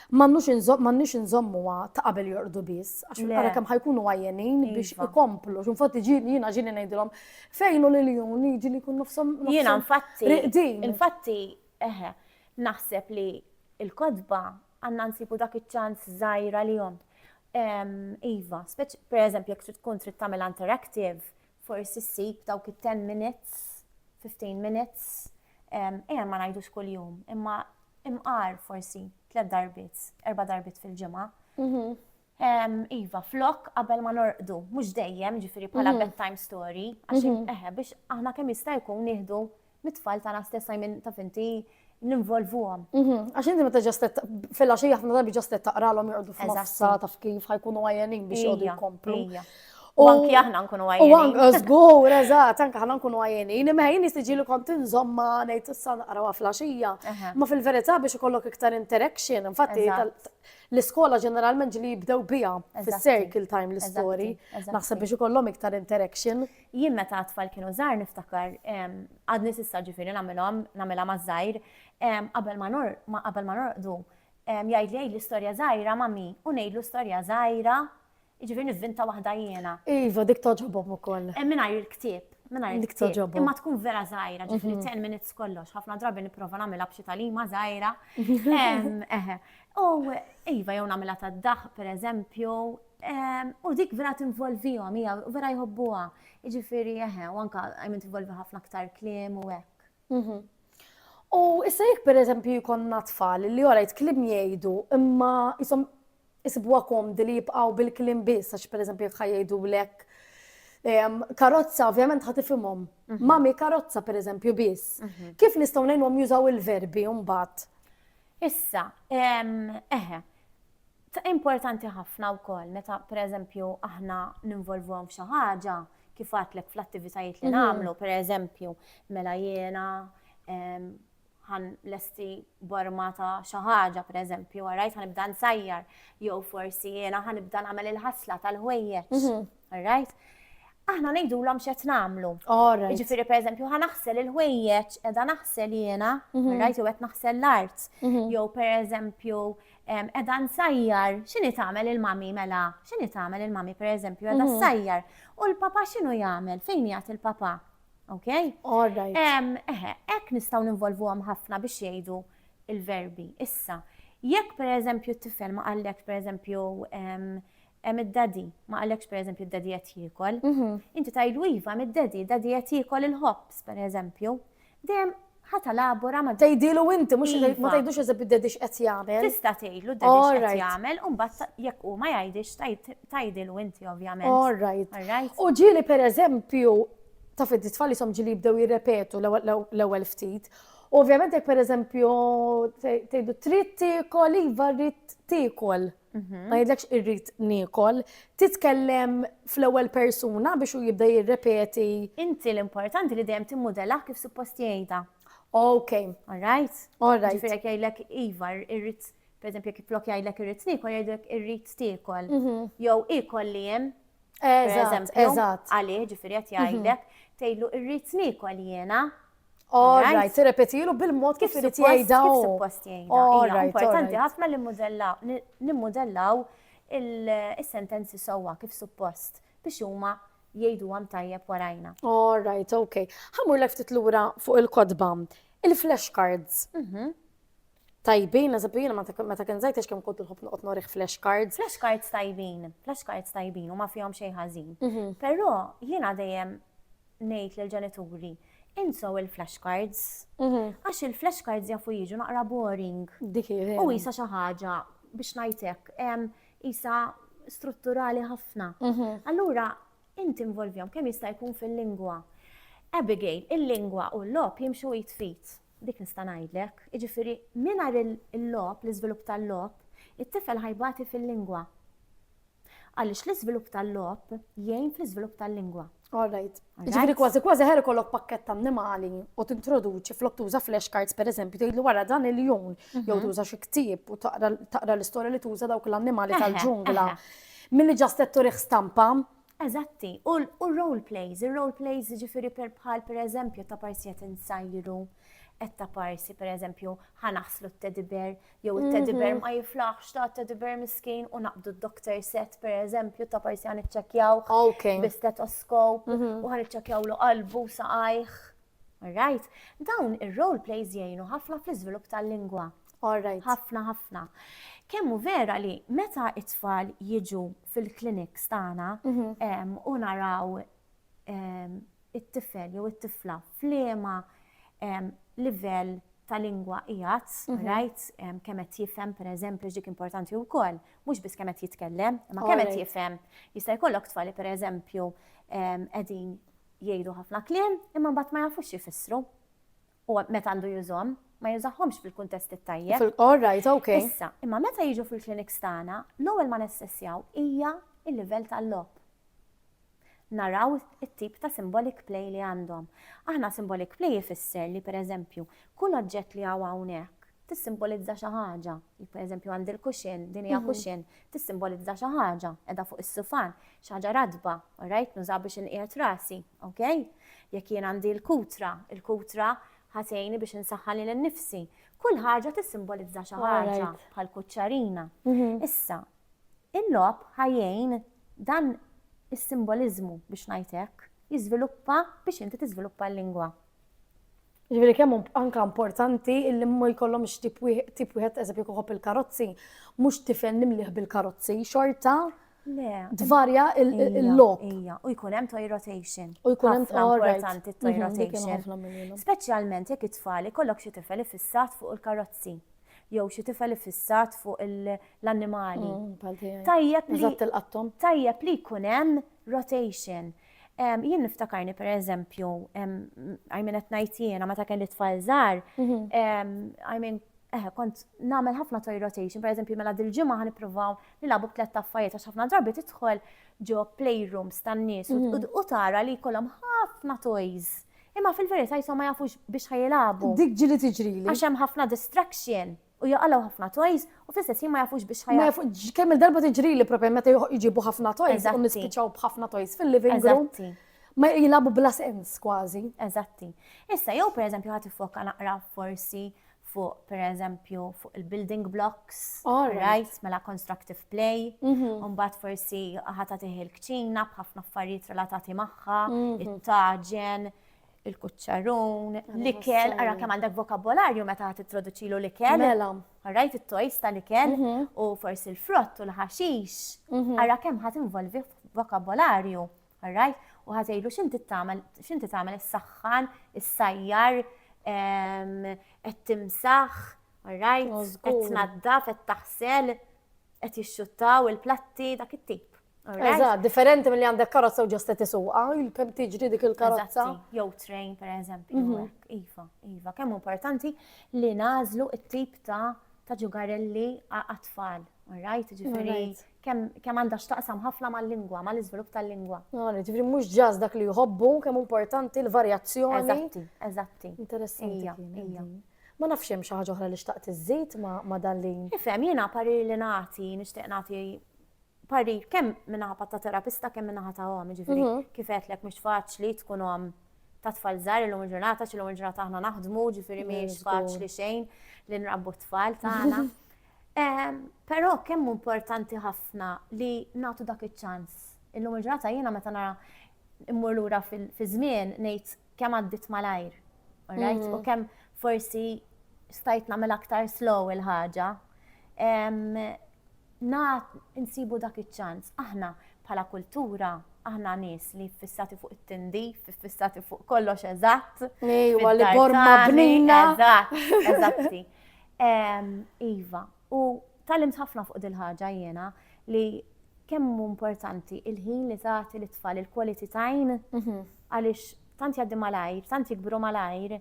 m'għandniex inżommuha ta' qabel jorqdu biss, għax Le. ara kemm ħajkunu għajjenin biex Iva. ikomplu. X'infatti jiena ġieli ngħidilhom fejn hu lil-jum jiġi li jkun nofshom Jiena riqdin. infatti, naħseb li il-kodba għandna nsibu dak iċ-ċans żgħira li jom. Iva, per eżempju, jekk tkun trid tagħmel interactive, forsi ssib dawk it-10 minutes, 15 minutes, ma ngħidux kuljum, imma imqar forsi 3 darbit, 4 darbit fil-ġimgħa. Iva, flok qabel ma norqdu, mhux dejjem, ġifieri bħala bedtime story, għax biex aħna kemm jista' jkun nieħdu mit-tfal tagħna stess minn taf inti ninvolvuhom. Għax inti meta ġastet fil-għaxija ħafna darbi ġastet taqralhom jorqdu f'nofsa taf kif ħajkunu għajjenin biex jgħodu jkomplu. U anki aħna nkunu U għajjenin. anke żgur, eżatt, anke aħna nkunu għajjenin. Imma jien nistiġilu kont inżomma ngħid issa naqraw fl-għaxija. Ma fil-verità biex ikollok iktar interaction, infatti Eżatt. l-iskola ġeneralment ġili jibdew biha fis-circle time l-istori. Eżatti. Naħseb biex ikollhom iktar interaction. Jien meta tfal kienu żgħar niftakar għadni s'issa ġifieri nagħmilha maż-żgħir qabel ma norqdu jgħid li l-istorja żgħira mami u ngħidlu storja żgħira jiġifieri nivvinta waħda jiena. Iva, dik toġobhom ukoll. Mingħajr il-ktieb, mingħajr Dik il-ktieb. toġobhom. Imma tkun vera żgħira, ġifieri 10 minutes kollox. Ħafna drabi nipprova nagħmilha b'xi talima żgħira. U iva jew nagħmilha tad-daħ pereżempju, u dik vera tinvolvihom hija vera jħobbuha. Jiġifieri u anke għajmin tinvolvi ħafna aktar kliem u hekk. U issa jekk pereżempju jkollna tfal li orajt kliem jgħidu imma isom isibuha komdi li jibqgħu bil-kliem biss għax pereżempju jekk ħajjgħidulek karozza ovvjament ħatifhimhom. Mami karozza pereżempju biss. Kif nistgħu ngħinhom jużaw il-verbi mbagħad? Issa, importanti ħafna wkoll meta pereżempju aħna ninvolvuhom f'xi ħaġa kif għatlek fl-attivitajiet li nagħmlu, pereżempju mela jiena ħan lesti borma ta' xi ħaġa pereżempju, alright, ħanibda nsajjar, jew forsi jiena ħanibda nagħmel il-ħasla tal-ħwejjeġ. Alright? Aħna ngħidulhom x'qed nagħmlu. Alright. Jiġifieri pereżempju ħanaħsel il-ħwejjeġ qiegħda naħsel jiena, alright, jew qed naħsel l-art. Jew pereżempju qiegħda nsajjar, x'inhi tagħmel il-mami mela? X'inhi tagħmel il-mami pereżempju qiegħda ssajjar. U l-papa x'inhu jagħmel? Fejn jagħti il-papa? Okay? Alright. Hekk nistgħu ninvolvuhom ħafna biex jgħidu il-verbi. Issa, jekk pereżempju t-tifel ma qallek pereżempju hemm id-daddy, ma qalekx pereżempju id-daddy qed jiekol. Inti tajlu iva hemm id-daddy qed jiekol il-ħobbs pereżempju. Dejjem ħata labora ma Tgħidilu inti mhux Iva. ma tgħidux eżempju d-dedix qed jagħmel. tista' tgħidlu d-daddy All x'qed right. jagħmel u mbagħad jekk hu ma jgħidix tgħidilu inti ovvjament. All right. All right? U ġieli pereżempju taf it-tfal jisom ġieli jibdew jirrepetu l-ewwel ftit. Ovvjament jekk pereżempju tgħidu trid tiekol iva rrid tiekol. Ma jgħidlekx irrid niekol, titkellem fl-ewwel persuna biex hu jibda jirrepeti. Inti l-importanti li dejjem timmudella kif suppost jgħidha. Okay. All right? All right. Ġifieri jekk jgħidlek iva irrid pereżempju jekk flok jgħidlek irrid tiekol jgħidlek irrid tiekol. Jew ikol li hemm Eżatt, eżatt. għalih ġifieri qed jgħidlek tgħidlu irrid niekol jiena. All Right. right, tirrepetilu bil-mod kif irid jgħidha. Kif suppost jgħidha. All Hija right, importanti all right. ħafna li nimmodellaw il-sentenzi sewwa kif suppost biex huma jgħiduhom tajjeb warajna. All right, okay. Ħammur lek ftit lura fuq il-kodba. Il-flashcards. Tajbin, eżempju meta kien żgħid kemm kont ilħobb noqgħod norih flashcards. Flashcards tajbin u ma fihom xejn ħażin. Però jiena dejjem ngħid lill-ġenituri insew il-flashcards. Għax il-flashcards jafu jiġu naqra boring. Dik U jisa xi ħaġa biex ngħidlek isa strutturali ħafna. Allura inti involvjhom kemm jista' jkun fil-lingwa. Abigail, il-lingwa u l-logħob jimxu jitfit. Dik nista' ngħidlek. Jiġifieri mingħajr il-logħob, l-iżvilupp tal-logħob, it-tifel ħajbati fil-lingwa. Għaliex l-iżvilupp tal-logħob jgħin fl-iżvilupp tal-lingwa. All right. Ġifieri kważi ħer ikollok pakkett ta' annimali u tintroduċi flok tuża flashcards pereżempju tgħidlu wara dan il-jum jew tuża xi ktieb u taqra l-istorja li tuża dawk l-annimali tal-ġungla. Milli ġast qed turih stampa. Eżatti, u role plays, il-role plays ġifieri bħal pereżempju ta' parsijiet insajru, qed ta' parsi pereżempju ħanaħslu t-teddy bear, jew it-teddy bear ma jiflaħx ta' teddy bear miskin u naqbdu d-doctor set pereżempju ta' parsi ħan iċċekkjaw Okay. bi-stetoskop u ħan iċċekkjaw lu qalbu saqajh. Alright? Dawn ir-role plays jgħinu ħafna fl-iżvilupp tal-lingwa. All right. Ħafna. Kemmu vera li meta it-tfal jiġu fil-clinics tagħna u naraw it-tifel jew it-tifla f'liema livell ta' lingwa qiegħed, right? Kemm qed jifhem pereżempju dik importanti wkoll, mhux biss kemm qed jitkellem, imma kemm qed jifhem. Jista' jkollok tfal li pereżempju qegħdin jgħidu ħafna kliem imma mbagħad ma jafux jifissru. U meta għandu jużhom ma jużahomx fil-kuntest it-tajjeb. All right, okay. Issa, imma meta jiġu fil-kliniks tagħna, l-ewwel ma nessessjaw hija il-livell tal-logħob. Naraw it-tip ta' symbolic play li għandhom. Aħna symbolic play jifisser li pereżempju kull oġġett li hawn hawnhekk tissimbolizza xi ħaġa. Pereżempju għandi l-kuxin, din hija kuxin, tissimbolizza xi ħaġa qiegħda fuq is-sufan, xi ħaġa radba, alright, nuża biex inqiegħed rasi, okay? Jekk jien għandi l-kutra ħatejni biex insaħħali lin-nifsi. Kull ħaġa tissimbolizza xi ħaġa bħal kuċċarina. Issa, il-logħob ħajjejn dan is-simbolizmu biex ngħidlek jiżviluppa biex inti tiżviluppa l-lingwa. Ġifieri kemm anke importanti illi ma jkollhomx tip wieħed eżempju koħob il-karozzi, mhux tifel nimlih bil-karozzi, xorta dvarja il-logħob. Ija, u jkun hemm toy rotation. U jkun hemm importanti toy rotation. Speċjalment jekk it-tfal ikollok xi tifel ifissat fuq il-karozzi. Jew xi tifel ifissat fuq l-annimali. Tajjeb li jkun hemm rotation. Jien niftakarni pereżempju, qed ngħid jiena meta kelli tfal żgħar, kont nagħmel ħafna toy rotation, pereżempju mela dil-ġimgħa ħanippruvaw nilagħbu b'tliet affarijiet għax ħafna drabi tidħol ġo playrooms tan-nies u tara li jkollhom ħafna toys. Imma fil-verità jisom ma jafux biex ħajilagħbu. Dik ġili tiġrili. Għax hemm ħafna distraction u jaqalgħu ħafna toys u fl-istess ma jafux biex ħajilagħbu. Kemm il-darba tiġrili propri meta jġibu ħafna toys u nispiċċaw b'ħafna toys fil-living room. Ma jilagħbu bla sens kważi. Eżatti. Issa jew pereżempju ħadd ifoka naqra forsi fuq pereżempju fuq il-building blocks, right, mela constructive play, mbagħad forsi ħadd tagħtih il-kċina b'ħafna affarijiet relatati magħha, it-taġen, il-kuċċarun, l-ikel, ara kemm għandek vokabolarju meta titroduċilu l-ikel. Mela. Rajt it-tojs tal-ikel u forsi l-frott u l-ħaxix. Ara kemm ħat involvi vokabolarju. Rajt? U ħatejlu xinti tagħmel is-saħħan, is-sajjar, qed-timsaħ, rajt? Qed tnaddaf, qed taħsel, qed jixxuttaw il-platti dak it-tip. Eżatt, differenti milli għandek karozza u ġosta tisuqa, kemm tiġri dik il-karozza. Jew train pereżempju. Iva, kemm importanti li nażlu t-tip ta' ġugarelli għat-tfal. Rajt, ġifieri kemm għandha x'taqsam ħafna mal-lingwa, mal-iżvilupp tal-lingwa. Ġifieri mhux ġaż dak li jħobbu, kemm importanti l-varjazzjoni. Eżatti. Interessanti. Ma nafx hemm xi ħaġa oħra li xtaqt iżżid ma' dan li. Ifhem jiena parir li nagħti, nixtieq nagħti parir kemm minnaħa ta' terapista kemm minnaħa ta' hom, ġifieri kif qedlek mhux faċli tkun hom ta' tfal żgħar illum il-ġurnata x'illum il-ġurnata aħna naħdmu, ġifieri mhijiex faċli xejn li nrabbu t-tfal tagħna. Però kemm importanti ħafna li nagħtu dak iċ-ċans. Illum il-ġurnata jiena meta nara immur lura fi żmien ngħid kemm għaddiet malajr. U kemm forsi stajt nagħmel aktar slow il-ħaġa. Insibu dak iċ-ċans. Aħna bħala kultura, aħna nies li fissati fuq it-tindif, fissati fuq kollox eżatt. Ejwa li borma bnina. Eżatti. Iva. U tallimt ħafna fuq dil-ħaġa jiena li kemm importanti il-ħin li tagħti lit-tfal il-quality time għaliex tant jgħaddi malajr, tant jikbru malajr.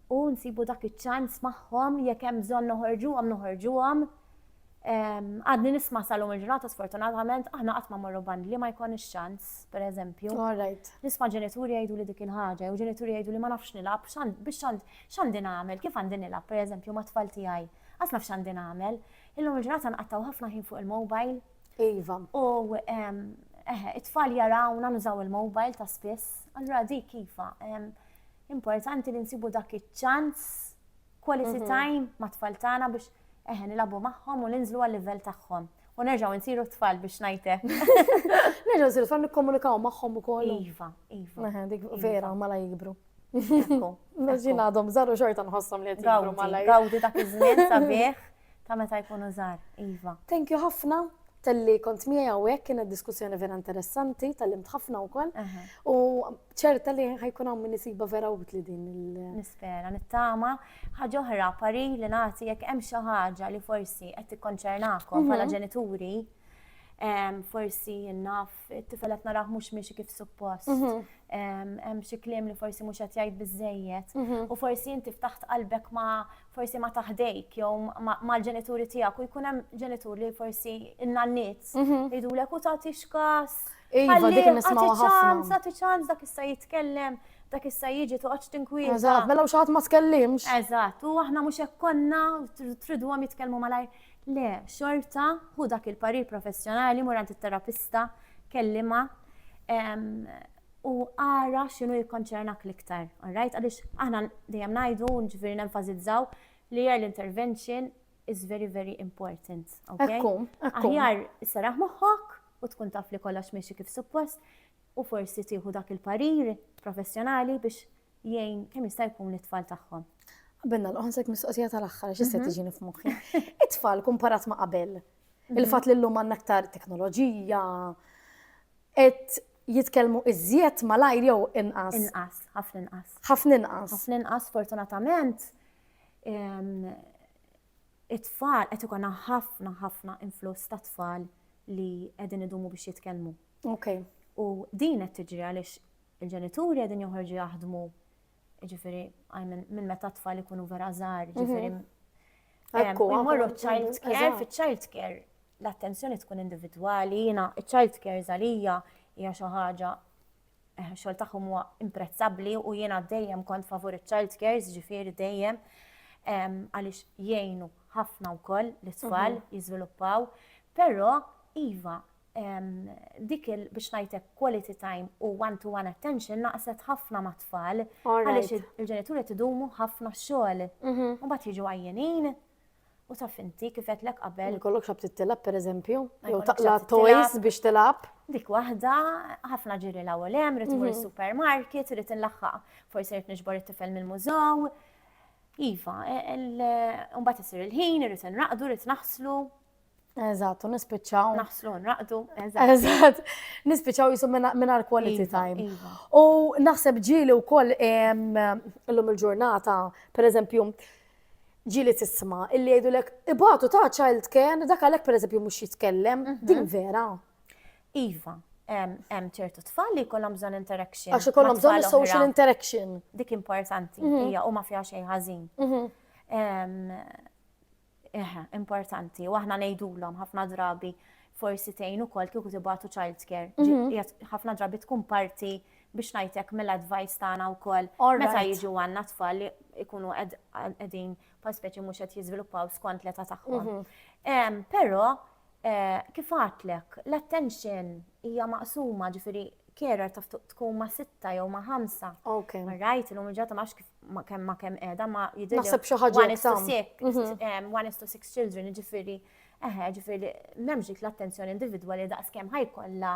U nsibu dak iċ-ċans magħhom jekk hemm bżonn noħorġuhom. Għadni nisma' salhom il-ġurnata sfortunatament aħna qatt ma morru band li ma jkun ix-xans, pereżempju. Nisma' ġenituri jgħidu li dik il-ħaġa, u ġenituri jgħidu li ma nafx nilab, x'għandi nagħmel, kif għandi nilab, pereżempju ma' tfal tiegħi. Għas nafx għandi nagħmel. Illum il-ġurnata nqattaw ħafna ħin fuq il-mobile. Iva. U it-tfal jarawna nużaw il-mobile ta' spiss. Allura dik kifa. Importanti li nsibu dak iċ-ċans, quality time ma' tfal tagħna biex nilabu magħhom u ninżlu għal-livell tagħhom. U nerġgħu nsiru tfal biex ngħidlek. Nerġgħu nsiru tfal nikkomunikaw magħhom ukoll. Iva. Dik vera mala jikbru. Naġin għadhom żaru xorta nħossom li qed jikbru mala jikbru. Gawdi dak iż-żmien sabiħ ta' meta jkunu żgħar. Iva. Thank you ħafna talli kont miegħi hawnhekk, kienet diskussjoni vera interessanti, tallimt ħafna wkoll. U ċerta li ħajkun hawn min isiba vera utli din Nispera, nittama. Ħaġa oħra parir li nagħti jekk hemm xi ħaġa li forsi qed tikkonċernakom bħala ġenituri, forsi naf it-tifel qed narah mhux miexi kif suppost. Hemm xi kliem li forsi mhux qed jgħid biżżejjed. U forsi inti ftaħt qalbek forsi ma taħdejk jew mal-ġenituri tiegħek u jkun hemm ġenitur li forsi innanniet jgħidulek u tagħtix każ. Iva, dik nisma'ha ħafna. Tagħti ċans dak issa jitkellem, dak issa jiġi toqgħodx tinkwieta. Eżatt, mela xi ħadd ma tkellimx. Eżatt, u aħna mhux hekk konna tridhom jitkellmu malajr. Le, xorta hu dak il-parir professjonali murant it-terapista kellima u ara x'inhu jikkonċernak l-iktar. Alright, għaliex aħna dejjem ngħidu ġifieri nenfasizzaw li early intervention is very very important. Aħjar isserraħ moħħok u tkun taf li kollox miexi kif suppost u forsi tieħu dak il-parir professjonali biex jgħin kemm jista' jkun it-tfal tagħhom. Qabilna l-qonsek mistoqsija tal-aħħar x'issa tiġini f'moħħi. It-tfal kumparat ma' qabel. Il-fatt li llum għandna aktar teknoloġija qed jitkellmu iżjed malajr jew inqas. Inqas, ħafna inqas. Ħafna inqas. Ħafna inqas fortunatament it-tfal qed ikollna ħafna influss ta' tfal li qegħdin idumu biex jitkellmu. U din qed tiġri għaliex il-ġenituri qegħdin joħorġu jaħdmu ġifieri minn meta tfal ikunu vera żgħar, ġifieri. Jmorru child care, fi-child care l-attenzjoni tkun individwali, jiena child care żgħalija hija xi ħaġa xogħol tagħhom huwa imprezzabbli u jiena dejjem kont favur iċ-child care, ġifieri dejjem għaliex jgħinu ħafna wkoll l-tfal jiżviluppaw, però iva dik biex ngħidlek quality time u one-to-one attention naqset ħafna ma' tfal għaliex il-ġenituri tidumu ħafna xogħol. U mbagħad jiġu għajjenin u taf inti kif qedlek qabel. Ikollok xab titilab pereżempju, jew taqla toys biex tilab. dik waħda ħafna ġiri l-ewwel hemm, rid imur is-supermarket, irid inlaħħaq, forsi rid niġbor it-tifel mill-mużew. Iva, mbagħad isir il-ħin, irid inraqdu, irid naħslu. Eżatt, u nispiċċaw. Naħslu nraqdu. Eżatt, nispiċċaw jisu mingħajr quality time. U naħseb ġieli wkoll illum il-ġurnata, pereżempju, ġieli tisma' illi jgħidulek ibatu ta' child care, dak għalhekk pereżempju mhux jitkellem, din vera. Iva, hemm ċertu tfal li jkollhom bżonn interaction. Għax ikollhom bżonn social interaction. Dik importanti, hija u ma fiha xejn ħażin. Importanti, u aħna ngħidulhom ħafna drabi forsi tgħin ukoll kieku tibgħatu child care. Ħafna drabi tkun parti biex ngħidlek mill-advice tagħna wkoll meta jiġu għandna tfal li jkunu qegħdin bħal speċi mhux qed jiżviluppaw skont l-età tagħhom. Però kif għatlek, l-attention hija maqsuma, ġifieri carer taf tkun ma' 6 jew ma' 5. Okay. Right, illum il-ġata ma' kif kemm qiegħda ma' jidher. Naħseb xi ħaġa 1:6 children, ġifieri m'hemmx dik l-attenzjoni individwali daqskemm ħajkollha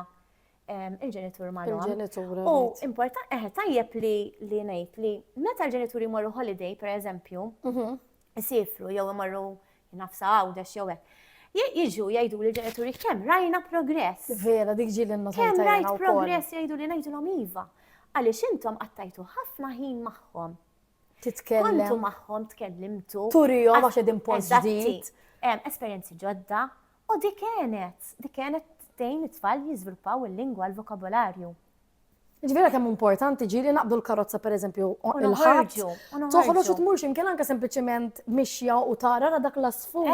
il-ġenitur magħhom. Il-ġenitur. U importanti tajjeb li ngħid li meta l-ġenituri jmorru holiday pereżempju, isifru jew imorru nafsa għawdex jew hekk. Jiġu jgħidu li ġenituri kemm rajna progress. Vera, dik ġieli n-notajta. Kemm rajt progress jgħidu li ngħidulhom iva. Għaliex intom qattajtu ħafna ħin magħhom. Titkellem. Kontu magħhom tkellimtu. Turihom għax qegħdin post ġdid. Esperjenzi ġodda. U dik kienet tgħin it-tfal jiżviluppaw il-lingwa l-vokabolarju. Ġvera kemm importanti ġieli naqbdu l-karozza pereżempju il-ħadd. Toħroġ u tmur x'imkien anke sempliċement mixja u tara dak l-asfur.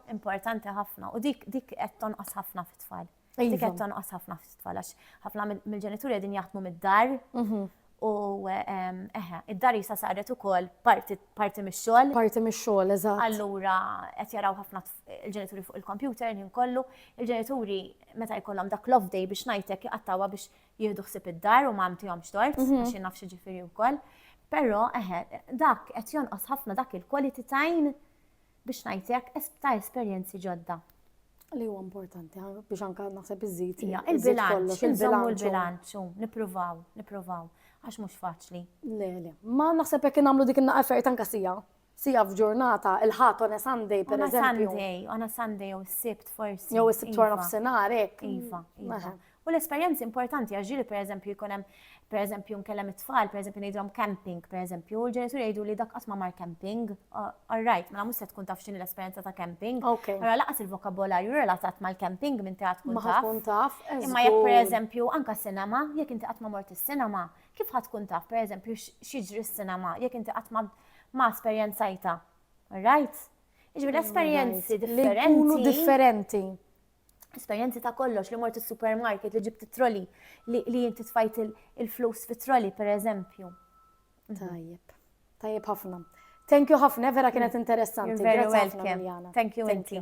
Importanti ħafna u dik qed tonqos ħafna fit-tfal. Dik qed tonqos ħafna fit-tfal għax ħafna mill-ġenituri qegħdin jaħdmu mid-dar u id-dar jista' saret ukoll parti mix-xogħol. Parti mix-xogħol, eżatt. Allura qed jaraw ħafna il-ġenituri fuq il-computer jien kollu. Il-ġenituri meta jkollhom dak love day biex ngħidlek jaqattawha biex jieħdu ħsieb id-dar u ma għamtihomx tort għax jien naf xi ġifieri wkoll. Però dak qed jonqos ħafna dak il-quality time biex ngħidlek ta' esperjenzi ġodda. Li huwa importanti biex anke naħseb iżid. Il-bilanċ, inżommu l-bilanċ, nippruvaw. Għax mhux faċli. Le. Ma naħseb hekk nagħmlu dik in-naqafert anke sija f'ġurnata, il-ħadd on a Sunday pereżempju. On a Sunday jew is-Sibt forsi. Jew is-Sibt wara nofsinhar hekk. Iva. U l-esperjenzi importanti għax pereżempju jkun hemm pereżempju nkellem it-tfal, pereżempju ngħidhom camping, pereżempju, u l-ġenituri jgħidu li dak qatt ma mar camping. All right, mela mhux se tkun taf x'inhi l-esperjenza ta' camping. Allura laqas il-vokabolarju relatat mal-camping minn tkun taf. Ma tkun taf. Imma jekk pereżempju anke sinema, jekk inti qatt ma mort is-sinema, kif ħadd tkun taf pereżempju x'jiġri s-sinema, jekk inti qatt ma esperjenzajta. All right? Jiġri esperjenzi differenti. Esperjenzi ta' kollox li mort is-supermarket li ġibt it-trolli li inti tfajt il-flus fit-trolli pereżempju. Tajjeb ħafna. Thank you ħafna, vera kienet interessanti. You're very welcome. Thank you inti.